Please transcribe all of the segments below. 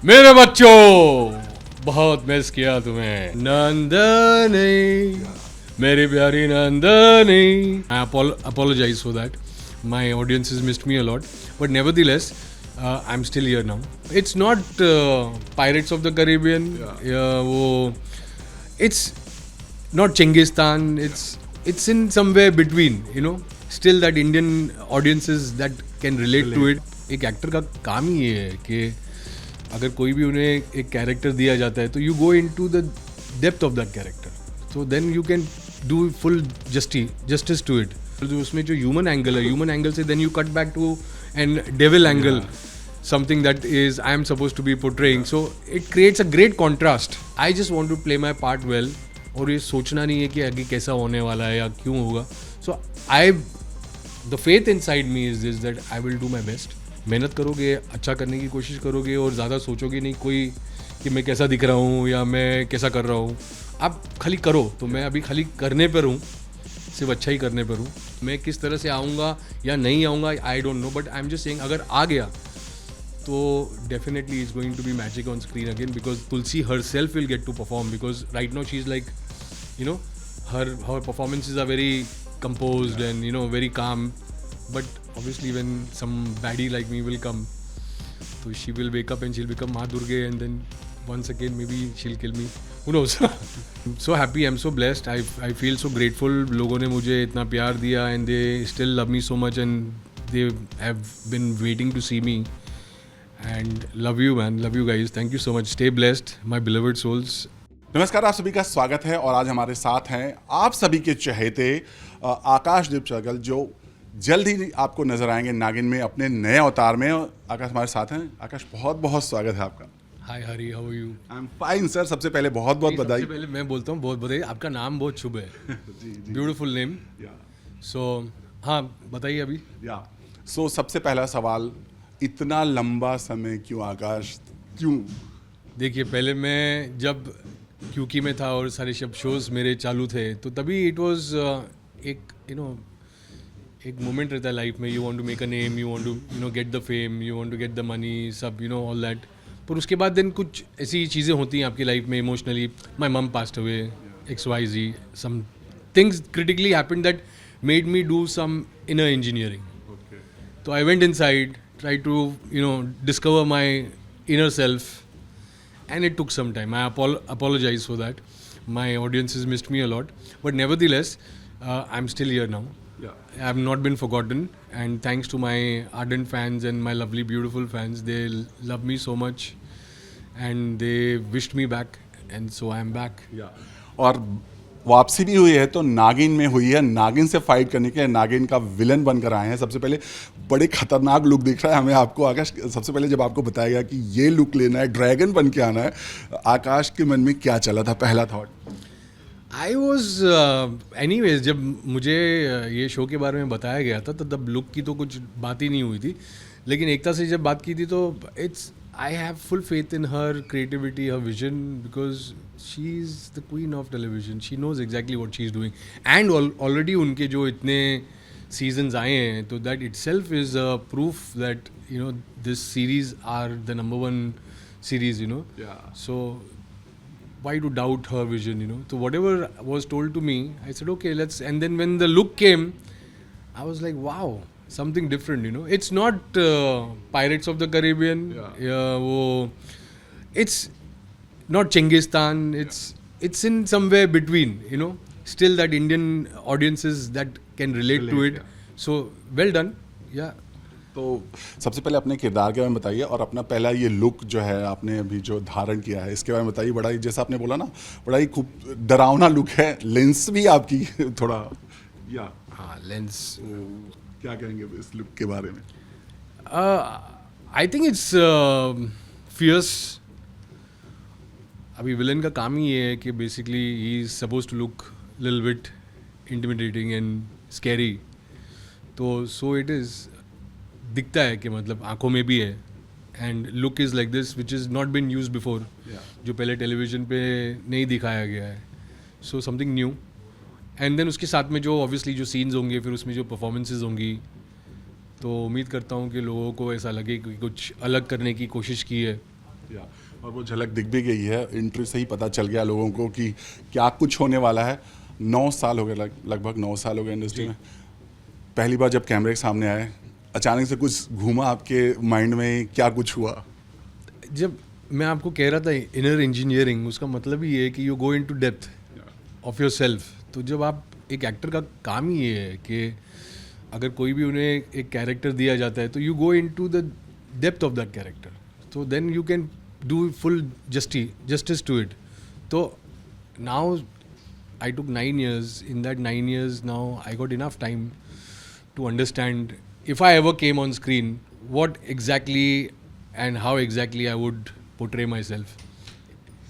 मेरे बच्चों बहुत मिस किया तुम्हें नंदनी मेरी प्यारी नंदनी आई apologize for that. My audience has missed me a lot, but nevertheless I'm still here now. It's not Pirates of the Caribbean. वो it's not Chengistan. It's in somewhere between, you know. Still that Indian audiences that can relate to it. एक actor का काम ही ये है कि अगर कोई भी उन्हें एक कैरेक्टर दिया जाता है तो you go into the depth of that character, so then you can do full justice to it. जो उसमें जो ह्यूमन एंगल है, ह्यूमन एंगल से then you cut back to an devil angle, something that is I am supposed to be portraying. So it creates a great contrast. I just want to play my part well. और ये सोचना नहीं है कि आगे कैसा होने वाला है या क्यों होगा. So the faith inside me is this, that I will do my best. मेहनत करोगे, अच्छा करने की कोशिश करोगे और ज़्यादा सोचोगे नहीं कोई कि मैं कैसा दिख रहा हूँ या मैं कैसा कर रहा हूँ. आप खाली करो. तो मैं अभी खाली करने पर हूँ, सिर्फ अच्छा ही करने पर हूँ. मैं किस तरह से आऊँगा या नहीं आऊँगा I don't know, but I am just saying अगर आ गया तो definitely it's going to be magic on screen again, because Tulsi herself will get to perform, because right now she's like, you know, her performances are very composed and, you know, very calm, but obviously when some baddie like me will come, so she will wake up and she'll become Ma Durga, and then once again maybe she'll kill me, who knows. I'm so happy, I'm so blessed, I feel so grateful. लोगों ने मुझे इतना प्यार दिया and they still love me so much and they have been waiting to see me. And love you man, love you guys, thank you so much, stay blessed my beloved souls. नमस्कार, आप सभी का स्वागत है और आज हमारे साथ हैं आप सभी के चहेते आकाशदीप सहगल, जो जल्द ही आपको नजर आएंगे नागिन में अपने नए अवतार में. आकाश हमारे साथ हैं. आकाश, बहुत बहुत स्वागत है आपका. Hi Hari, how are you? I am fine sir. सबसे पहले बहुत बहुत बधाई. सबसे पहले मैं बोलता हूँ बहुत बधाई, आपका नाम बहुत शुभ है. जी जी, ब्यूटीफुल नेम. सो हाँ बताइए अभी. सो सबसे पहला सवाल, इतना लंबा समय क्यों आकाश, क्यों? देखिए, पहले मैं जब क्यूकी में था और सारे शब शोज़ मेरे चालू थे, तो तभी इट वाज एक एक मोमेंट रहता है लाइफ में. You want to make a name, you want to get the fame, you want to get the money, सब ऑल दैट. पर उसके बाद देन कुछ ऐसी चीज़ें होती हैं आपकी लाइफ में emotionally. My mum passed away, XYZ, some things critically happened that made me do some inner engineering. तो I went inside, try to discover my inner self, and it took some time. I apologize for that. My audience has missed me a lot, but nevertheless I'm still here now. I have not been forgotten, and thanks to my ardent fans and my lovely beautiful fans, they love me so much and they wished me back, and so I am back. और वापसी भी हुई है तो नागिन में हुई है. नागिन से फाइट करने के लिए नागिन का विलन बनकर आए हैं. सबसे पहले बड़े खतरनाक लुक दिख रहा है हमें आपको. आकाश, सबसे पहले जब आपको बताया गया कि ये लुक लेना है, ड्रैगन बन के आना है, आकाश के मन में क्या चला था, पहला थॉट? आई वॉज एनीवेज, जब मुझे ये शो के बारे में बताया गया था तो तब लुक की तो कुछ बात ही नहीं हुई थी, लेकिन एकता से जब बात की थी तो it's I have full faith in her creativity, her vision, because she is the queen of television. She knows exactly what she is doing, and already उनके जो इतने सीजन्स आए हैं तो that itself is a proof that this series are the number 1 series. So why to doubt her vision? So whatever was told to me, I said okay, let's. And then when the look came, I was like, wow, something different. It's not Pirates of the Caribbean. It's not Chengistan. It's in somewhere between. Still that Indian audiences that can relate to it. So well done. तो सबसे पहले अपने किरदार के बारे में बताइए, और अपना पहला ये लुक जो है आपने अभी जो धारण किया है इसके बारे में बताइए. बड़ा ही, जैसा आपने बोला ना, बड़ा ही खूब डरावना लुक है. लेंस भी आपकी थोड़ा लेंस. क्या कहेंगे इस लुक के बारे में? I think it's fierce. अभी विलन का काम ही ये है कि basically he is suppose to look little bit intimidating and scary. तो सो इट इज़, दिखता है कि मतलब आंखों में भी है, and look is like this which is not been use before, जो पहले टेलीविजन पे नहीं दिखाया गया है. So something new. And then उसके साथ में जो ऑब्वियसली जो सीन्स होंगे, फिर उसमें जो परफॉर्मेंसेज होंगी, तो उम्मीद करता हूँ कि लोगों को ऐसा लगे कि कुछ अलग करने की कोशिश की है. या और वो झलक दिख भी गई है, इंटरव्यू से ही पता चल गया लोगों को कि क्या कुछ होने वाला है। 9 साल हो गए, लगभग 9 साल हो गए इंडस्ट्री में। पहली बार जब कैमरे के सामने आए, अचानक से कुछ घूमा आपके माइंड में, क्या कुछ हुआ? जब मैं आपको कह रहा था इनर इंजीनियरिंग, उसका मतलब ही है कि you go into depth of your self. तो जब आप एक एक्टर का काम ही ये है कि अगर कोई भी उन्हें एक कैरेक्टर दिया जाता है तो you go into the depth of that character, तो then you can do full justice to it. तो now I took 9 years. In that 9 years now, I got enough time to understand if I ever came on screen, what exactly and how exactly I would portray myself.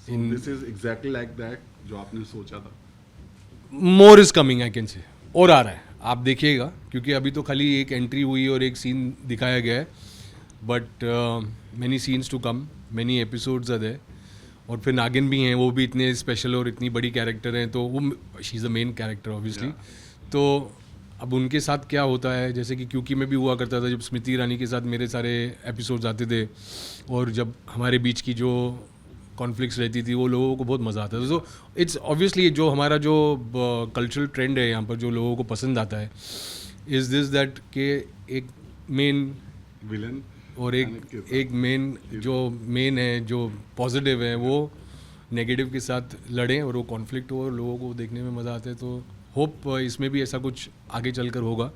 This is exactly like that जो आपने सोचा था। More is coming, I can say. और आ रहा है, आप देखिएगा, क्योंकि अभी तो खाली एक एंट्री हुई और एक सीन दिखाया गया है, but many scenes to come, many episodes are there. और फिर नागिन भी हैं, वो भी इतने स्पेशल और इतनी बड़ी कैरेक्टर हैं, तो वो she is the main character obviously. तो अब उनके साथ क्या होता है, जैसे कि क्योंकि मैं भी हुआ करता था, जब स्मृति ईरानी के साथ मेरे सारे एपिसोड्स आते थे और जब हमारे बीच की जो कॉन्फ्लिक्ट्स रहती थी वो लोगों को बहुत मज़ा आता था। सो इट्स ऑब्वियसली जो हमारा जो कल्चरल ट्रेंड है यहाँ पर, जो लोगों को पसंद आता है, इज़ दिस दैट के एक मेन विलन और एक मेन है जो पॉजिटिव है, वो नेगेटिव के साथ लड़ें और वो कॉन्फ्लिक्ट हो और लोगों को देखने में मज़ा आता है। तो होप इसमें भी ऐसा कुछ आगे चलकर होगा,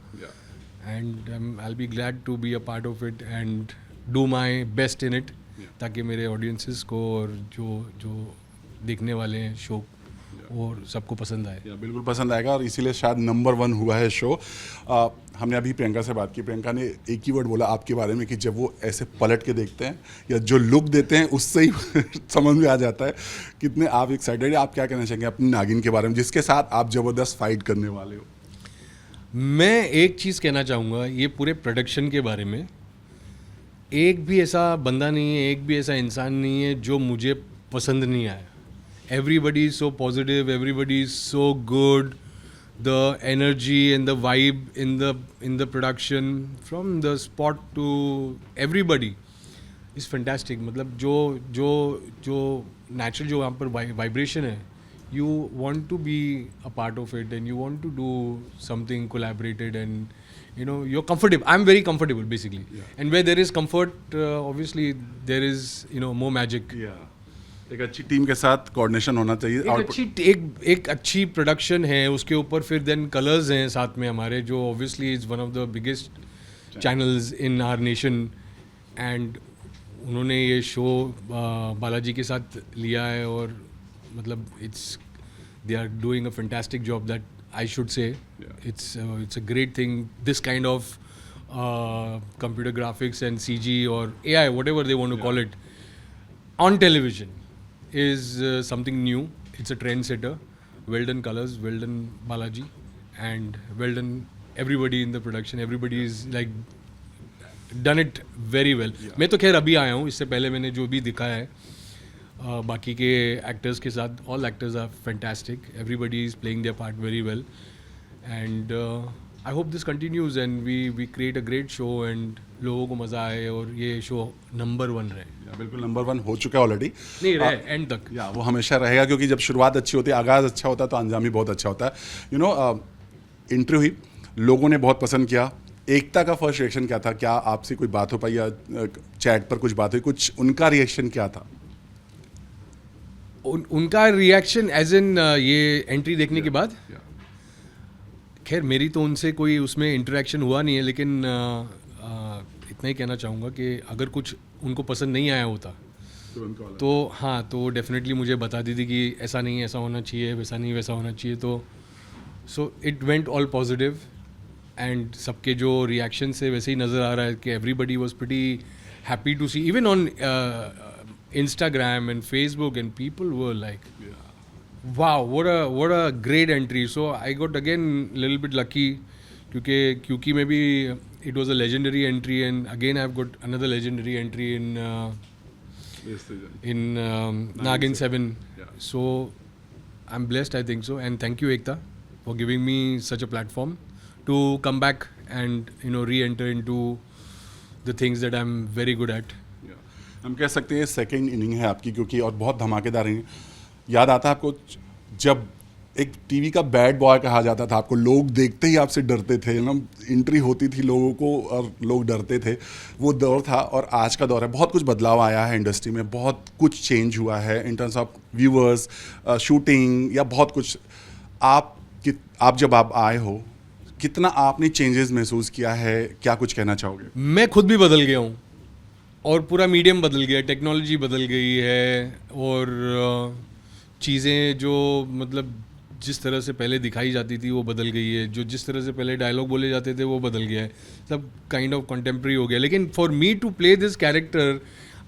and I will be glad to be a part of it and do my best in it, ताकि मेरे ऑडियंसेस को और जो देखने वाले हैं शो और सबको पसंद आए। या बिल्कुल पसंद आएगा, और इसीलिए शायद नंबर 1 हुआ है शो। हमने अभी प्रियंका से बात की, प्रियंका ने एक ही वर्ड बोला आपके बारे में कि जब वो ऐसे पलट के देखते हैं या जो लुक देते हैं उससे ही समझ में आ जाता है कितने आप एक्साइटेड हैं। आप क्या कहना चाहेंगे अपनी नागिन के बारे में, जिसके साथ आप ज़बरदस्त फाइट करने वाले हो? मैं एक चीज़ कहना चाहूँगा ये पूरे प्रोडक्शन के बारे में, एक भी ऐसा बंदा नहीं है, एक भी ऐसा इंसान नहीं है जो मुझे पसंद नहीं आया। Everybody is so positive, everybody is so good, the energy and the vibe in the production, from the spot to everybody is fantastic. मतलब जो natural जो वहाँ पर vibration है, you want to be a part of it and you want to do something collaborated, and you know you're comfortable. I'm very comfortable basically, and where there is comfort, obviously there is more magic. एक अच्छी team के साथ coordination होना चाहिए। एक अच्छी production है, उसके ऊपर फिर देन कलर्स हैं साथ में हमारे, जो obviously is one of the biggest channels in our nation, and उन्होंने ये शो बालाजी के साथ लिया है और मतलब they are doing a fantastic job, that I should say. It's a great thing, this kind of computer graphics and CG और AI, whatever they want to call it, on television is something new. It's a trendsetter. Well done colors, well done Balaji, and well done everybody in the production. Everybody is like done it very well. मैं तो खैर अभी आया हूँ, इससे पहले मैंने जो भी दिखाया है बाकी के एक्टर्स के साथ, all actors are fantastic. Everybody is playing their part very well, and I hope this continues and we create a great show and लोगों को मज़ा आए और ये शो नंबर 1 रहे। बिल्कुल नंबर 1 हो चुका है ऑलरेडी, नहीं रहे एंड तक, या वो हमेशा रहेगा, क्योंकि जब शुरुआत अच्छी होती है, आगाज़ अच्छा होता है, तो अंजाम भी बहुत अच्छा होता है। इंटरव्यू हुई, लोगों ने बहुत पसंद किया। एकता का फर्स्ट रिएक्शन क्या था? क्या आपसे कोई बात हो पाई या चैट पर कुछ बात हुई, कुछ उनका रिएक्शन क्या था? उनका रिएक्शन एज इन ये एंट्री देखने के बाद, खैर मेरी तो उनसे कोई उसमें इंटरेक्शन हुआ नहीं है, लेकिन इतना ही कहना चाहूँगा कि अगर कुछ उनको पसंद नहीं आया होता तो हाँ, तो डेफिनेटली मुझे बता दी थी कि ऐसा नहीं, ऐसा होना चाहिए, वैसा नहीं, वैसा होना चाहिए। तो so it went all positive, and सबके जो रिएक्शन से वैसे ही नज़र आ रहा है कि everybody was pretty happy to see, even on Instagram and Facebook, and people were like, wow, what a great entry. So I got again a little bit lucky, क्योंकि maybe it was a legendary entry, and again I've got another legendary entry in Nagin 7. So I'm blessed, I think so, and thank you Ekta for giving me such a platform to come back and re-enter into the things that I'm very good at. हम कह सकते हैं second inning है आपकी, क्योंकि और बहुत धमाकेदार इनिंग। याद आता है आपको जब एक टीवी का बैड बॉय कहा जाता था आपको, लोग देखते ही आपसे डरते थे ना, एंट्री होती थी लोगों को और लोग डरते थे, वो दौर था। और आज का दौर है, बहुत कुछ बदलाव आया है इंडस्ट्री में, बहुत कुछ चेंज हुआ है इन टर्म्स ऑफ व्यूअर्स, शूटिंग या बहुत कुछ। आप जब आप आए हो, कितना आपने चेंजेस महसूस किया है, क्या कुछ कहना चाहोगे? मैं खुद भी बदल गया हूँ और पूरा मीडियम बदल गया, टेक्नोलॉजी बदल गई है और चीज़ें जो मतलब जिस तरह से पहले दिखाई जाती थी वो बदल गई है, जो जिस तरह से पहले डायलॉग बोले जाते थे वो बदल गया है, सब काइंड ऑफ कंटेम्प्रेरी हो गया। लेकिन for me to play this character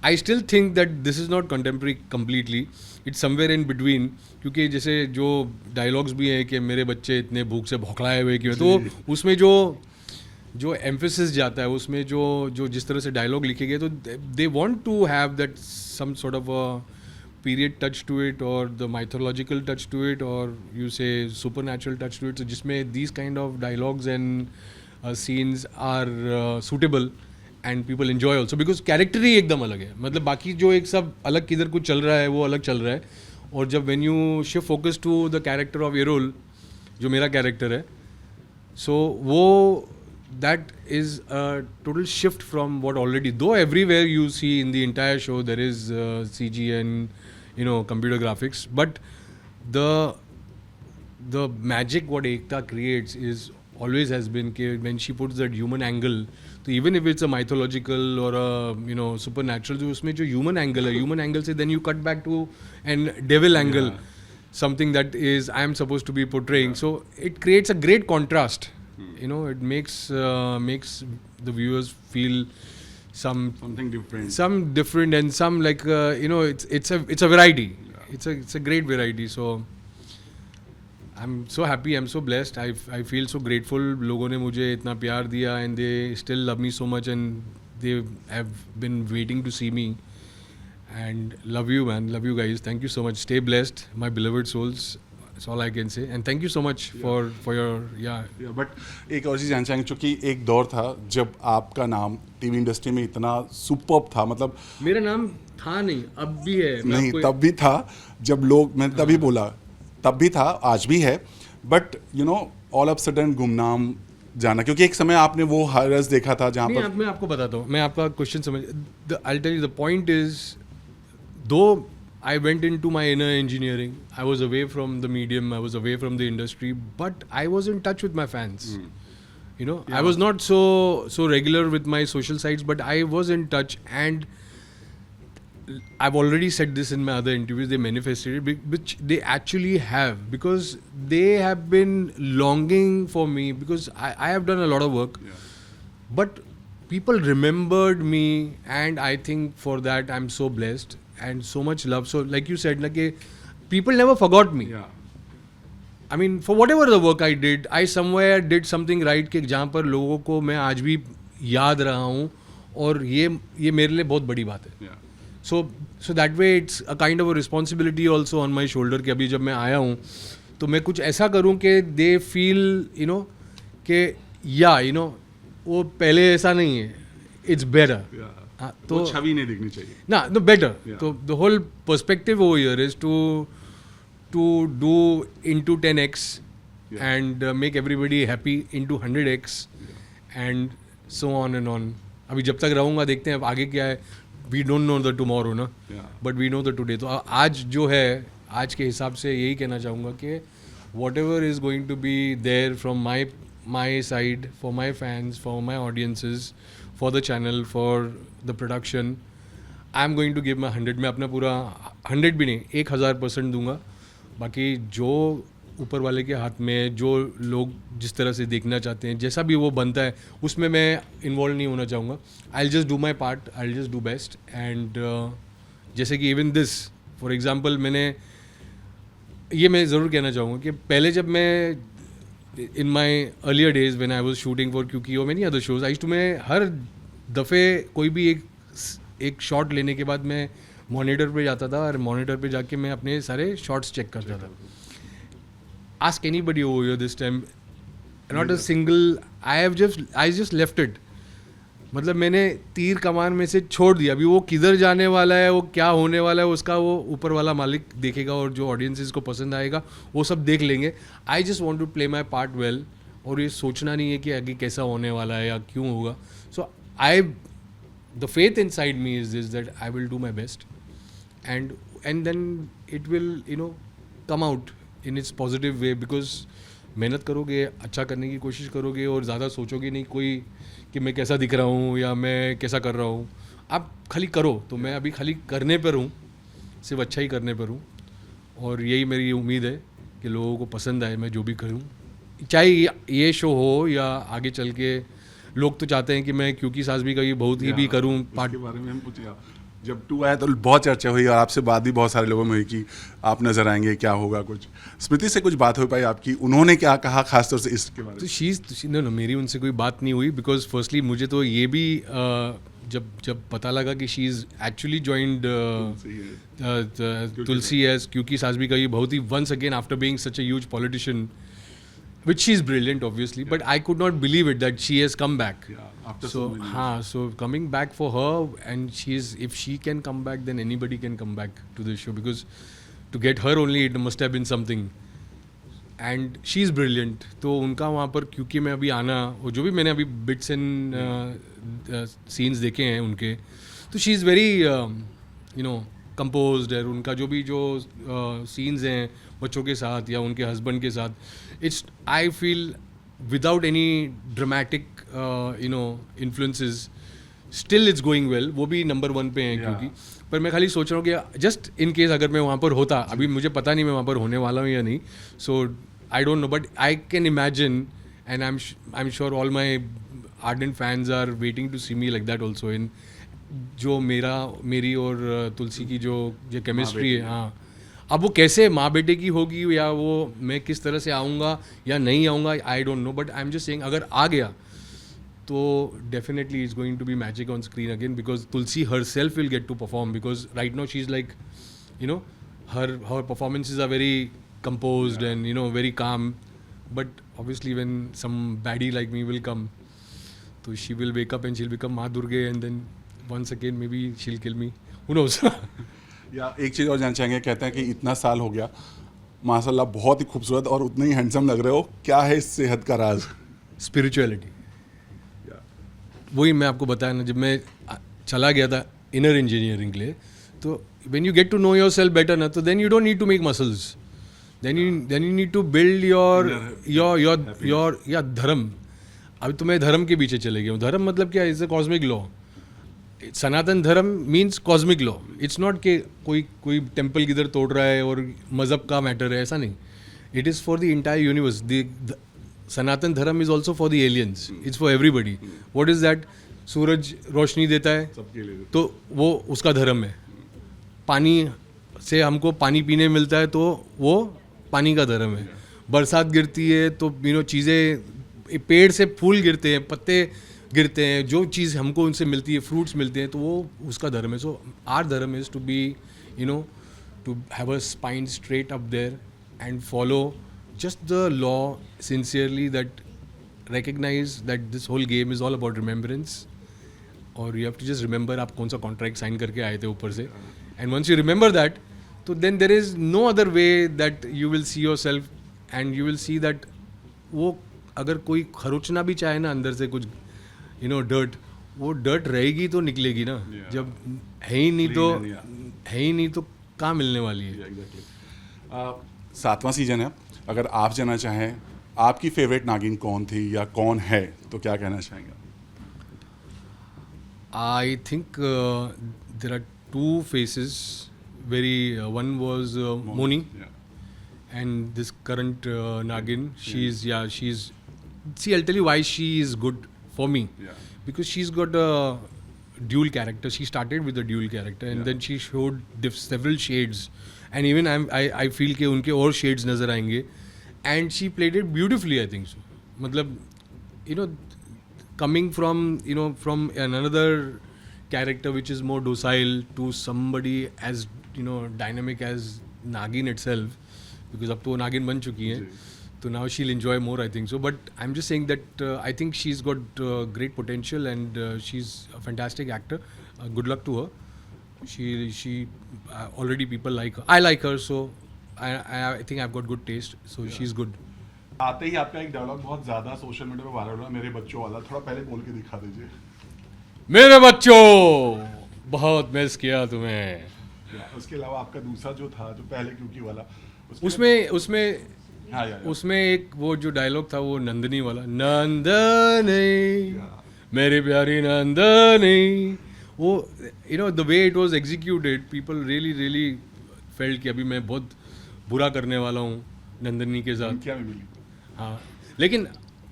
I still think that this is not contemporary completely, it's somewhere in between. क्योंकि जैसे जो डायलॉग्स भी हैं कि मेरे बच्चे इतने भूख से भौखलाए हुए क्यों, तो उसमें जो एम्फेसिस जाता है, उसमें जो जिस तरह से डायलॉग लिखे गए, तो they want to have that some sort of a period touch to it or the mythological touch to it or you say supernatural touch to it, so जिसमें these kind of dialogues and scenes are suitable and people enjoy also because character ही एकदम अलग है। मतलब बाकी जो एक सब अलग किधर कुछ चल रहा है वो अलग चल रहा है, और जब when you shift focus to the character of Errol, जो मेरा कैरेक्टर है, so वो that is a total shift from what already, though everywhere you see in the entire show there is CG and computer graphics, but the magic what Ekta creates is always has been when she puts that human angle, so even if it's a mythological or a supernatural, जो उसमें जो human angle से then you cut back to an devil angle, something that is I am supposed to be portraying, so it creates a great contrast. It makes the viewers feel something different and some like it's a variety. It's a great variety. So I'm so happy, I'm so blessed. I feel so grateful. लोगों ने मुझे इतना प्यार दिया and they still love me so much and they have been waiting to see me. And love you, man. Love you guys. Thank you so much. Stay blessed, my beloved souls. That's all I can say. And thank you so much for your but एक और चीज़ जानना चाहेंगे, चूँकि एक दौर था जब आपका नाम टीवी इंडस्ट्री में इतना सुपर्ब था, मतलब मेरा नाम था नहीं, अब भी है। नहीं, तब भी था जब लोग, मैंने तभी बोला, तब भी था, आज भी है, बट ऑल ऑफ सडन गुमनाम जाना, क्योंकि एक समय आपने वो हरस देखा था जहाँ पर। मैं आपको बताता हूँ, मैं आपका क्वेश्चन समझ, I'll tell you the point is, though I went into my inner engineering, I was away from the medium, I was away from the industry, but I was in touch with my fans. I was not so regular with my social sites, but I was in touch, and I've already said this in my other interviews, they manifested it, which they actually have, because they have been longing for me, because I have done a lot of work, but people remembered me, and I think for that I'm so blessed. And so much love. So like you said, like people never forgot me. I mean, for whatever the work I did, I somewhere did something right कि जहाँ पर लोगों को मैं आज भी याद रहा हूँ, और ये मेरे लिए बहुत बड़ी बात है. So that way it's a kind of a responsibility also on my shoulder कि अभी जब मैं आया हूँ तो मैं कुछ ऐसा करूँ कि they feel कि वो पहले ऐसा नहीं है, it's better. तो छवि नहीं दिखनी चाहिए ना, no better. So the whole perspective over here is to do into 10x and make everybody happy into 100x and so on and on. अभी जब तक रहूँगा देखते हैं अब आगे क्या है. We don't know the tomorrow ना, but we know the today. तो आज जो है, आज के हिसाब से यही कहना चाहूँगा कि whatever is going to be there from my side, for my fans, for my audiences, for the channel, for the production, I am going to give my 100. मैं अपना पूरा 100 भी नहीं, 1000% दूंगा. बाकी जो ऊपर वाले के हाथ में, जो लोग जिस तरह से देखना चाहते हैं, जैसा भी वो बनता है, उसमें मैं इन्वॉल्व नहीं होना चाहूँगा. I'll just do my part, I'll just do best. And जैसे कि even this, for example, मैं ज़रूर कहना चाहूँगा कि पहले जब मैं in my earlier days when I was shooting for QQ or many other shows, मैं हर दफ़े कोई भी एक शॉट लेने के बाद मैं मॉनिटर पे जाता था, और मॉनिटर पे जाके मैं अपने सारे शॉट्स चेक करता था. Ask anybody over here this time, not a single, I just left it. मतलब मैंने तीर कमान में से छोड़ दिया, अभी वो किधर जाने वाला है, वो क्या होने वाला है, उसका वो ऊपर वाला मालिक देखेगा, और जो ऑडियंसेस को पसंद आएगा वो सब देख लेंगे. I just want to play my part well, और ये सोचना नहीं है कि आगे कैसा होने वाला है या क्यों होगा. So I the faith inside me is this that I will do my best, and then it will come out in its positive way, because मेहनत करोगे, अच्छा करने की कोशिश करोगे, और ज़्यादा सोचोगे नहीं कोई कि मैं कैसा दिख रहा हूँ या मैं कैसा कर रहा हूँ. आप खाली करो. तो मैं अभी खाली करने पर हूँ, सिर्फ अच्छा ही करने पर हूँ, और यही मेरी उम्मीद है कि लोगों को पसंद आए मैं जो भी करूँ, चाहे ये शो हो या आगे चल के. लोग तो चाहते हैं कि मैं क्योंकि सास भी कभी बहुत ही भी करूँ पार्ट. के बारे में हम पूछेगा. जब 2 आया तो बहुत चर्चा हुई, और आपसे बात भी बहुत सारे लोगों में हुई कि आप नजर आएंगे, क्या होगा. कुछ स्मृति से कुछ बात हो पाई आपकी, उन्होंने क्या कहा खासतौर से इसके बारे में? तो नो मेरी उनसे कोई बात नहीं हुई, बिकॉज फर्स्टली मुझे तो ये भी जब पता लगा कि she is actually joined Tulsi as क्योंकि सास भी कभी बहुत ही once again after being such a huge politician, which she is brilliant obviously, but I could not believe it that she has come back. After So so many years. so coming back for her, and if she can come back, then anybody can come back to the show, because to get her only it must have been something, and she is brilliant. तो उनका वहाँ पर क्योंकि मैं अभी आना, और जो भी मैंने अभी bits and scenes देखे हैं उनके, तो she is very composed है. उनका जो भी जो scenes हैं बच्चों के साथ या उनके हस्बैंड के साथ, it's I feel without any dramatic influences, still it's going well. वो भी नंबर 1 पे हैं क्योंकि. पर मैं खाली सोच रहा हूँ कि जस्ट इन केस अगर मैं वहाँ पर होता, अभी मुझे पता नहीं मैं वहाँ पर होने वाला हूँ या नहीं, so I don't know, but I can imagine, and I am sure all my ardent fans are waiting to see me like that also. इन जो मेरी और तुलसी की जो केमिस्ट्री है, हाँ, अब वो कैसे माँ बेटे की होगी, या वो मैं किस तरह से आऊँगा या नहीं आऊँगा, I don't know, but I am just saying अगर आ गया तो definitely it's going to be magic on screen again, because Tulsi herself will get to perform, because right now she is like her performances are very composed and very calm, but obviously when some baddie like me will come, so she will wake up and she'll become Maa Durga, and then once again maybe she'll kill me, who knows. या एक चीज़ और जानना चाहेंगे, कहते हैं कि इतना साल हो गया, माशाल्लाह बहुत ही खूबसूरत और उतने ही हैंडसम लग रहे हो, क्या है इस सेहत का राज? स्पिरिचुअलिटी. वही मैं आपको बताया ना, जब मैं चला गया था इनर इंजीनियरिंग के लिए, तो when you get to know yourself better ना, तो then you don't need to make muscles, then you need to build your या धर्म. अभी तो मैं धर्म के पीछे चले गया हूँ. धर्म मतलब क्या? Is a cosmic law. Sanatan Dharma means cosmic law. It's not कि कोई टेम्पल किधर तोड़ रहा है और मज़हब का मैटर है, ऐसा नहीं. It is for the entire universe. Sanatan Dharma is also for the aliens. It's for everybody. What is that? सूरज रोशनी देता है तो वो उसका धर्म है. पानी से हमको पानी पीने मिलता है तो वो पानी का धर्म है. बरसात गिरती है तो चीज़ें, पेड़ से फूल गिरते हैं, पत्ते गिरते हैं, जो चीज़ हमको उनसे मिलती है, फ्रूट्स मिलते हैं, तो वो उसका धर्म है. So our dharma is to be to have a spine straight up there and follow just the law sincerely, that recognize that this whole game is all about remembrance, or you have to just remember आप कौन सा contract sign करके आए थे ऊपर से, and once you remember that, तो then there is no other way that you will see yourself, and you will see that वो अगर कोई खरोचना भी चाहे ना अंदर से कुछ dirt, वो dirt रहेगी तो निकलेगी ना. जब है ही नहीं तो कहाँ मिलने वाली है. 7वां सीजन है, अगर आप जाना चाहें, आपकी फेवरेट नागिन कौन थी या कौन है, तो क्या कहना चाहेंगे? I think there are two faces. One was Moni, and this current Nagin. She's. See, I'll tell you why she is good for me. Because she's got a dual character. She started with a dual character, and then she showed several shades. And even I feel कि उनके और shades नज़र आएंगे. And she played it beautifully, I think so. मतलब coming from another character which is more docile to somebody as dynamic as Nagin itself, because अब तो Nagin बन चुकी हैं, So now she'll enjoy more, I think so. But I'm just saying that I think she's got great potential and she's a fantastic actor. Good luck to her. She already people like her. I like her, so I think I've got good taste. So she's good. आते ही आपका एक dialogue बहुत ज्यादा social media पे viral हुआ, मेरे बच्चों वाला, थोड़ा पहले बोल के दिखा दीजिए। मेरे बच्चों, बहुत मिस किया तुम्हें। उसके अलावा आपका दूसरा जो था, जो पहले क्योंकि वाला, उसमें हाँ, उसमें एक वो जो डायलॉग था वो नंदनी वाला, नंदनी मेरी प्यारी नंदनी, वो the way it was executed, people really felt कि अभी मैं बहुत बुरा करने वाला हूँ नंदनी के साथ। क्या मिली? हाँ, लेकिन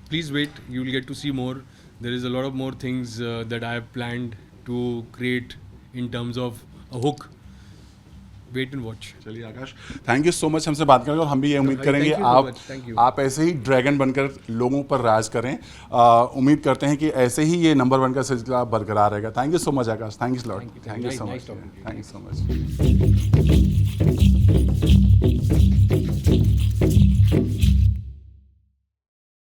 please wait, you will get to see more. There is a lot of more things that I have planned to create in terms of a hook. Wait and watch. चलिए Akash, thank you so much हमसे बात करके, और हम भी ये उम्मीद करेंगे thank you. आप ऐसे ही ड्रैगन बनकर लोगों पर राज करें. उम्मीद करते हैं कि ऐसे ही ये नंबर 1 का सिलसिला बरकरार रहेगा. Thank you so much Akash, thank you lot, thank you so much, thank you so much.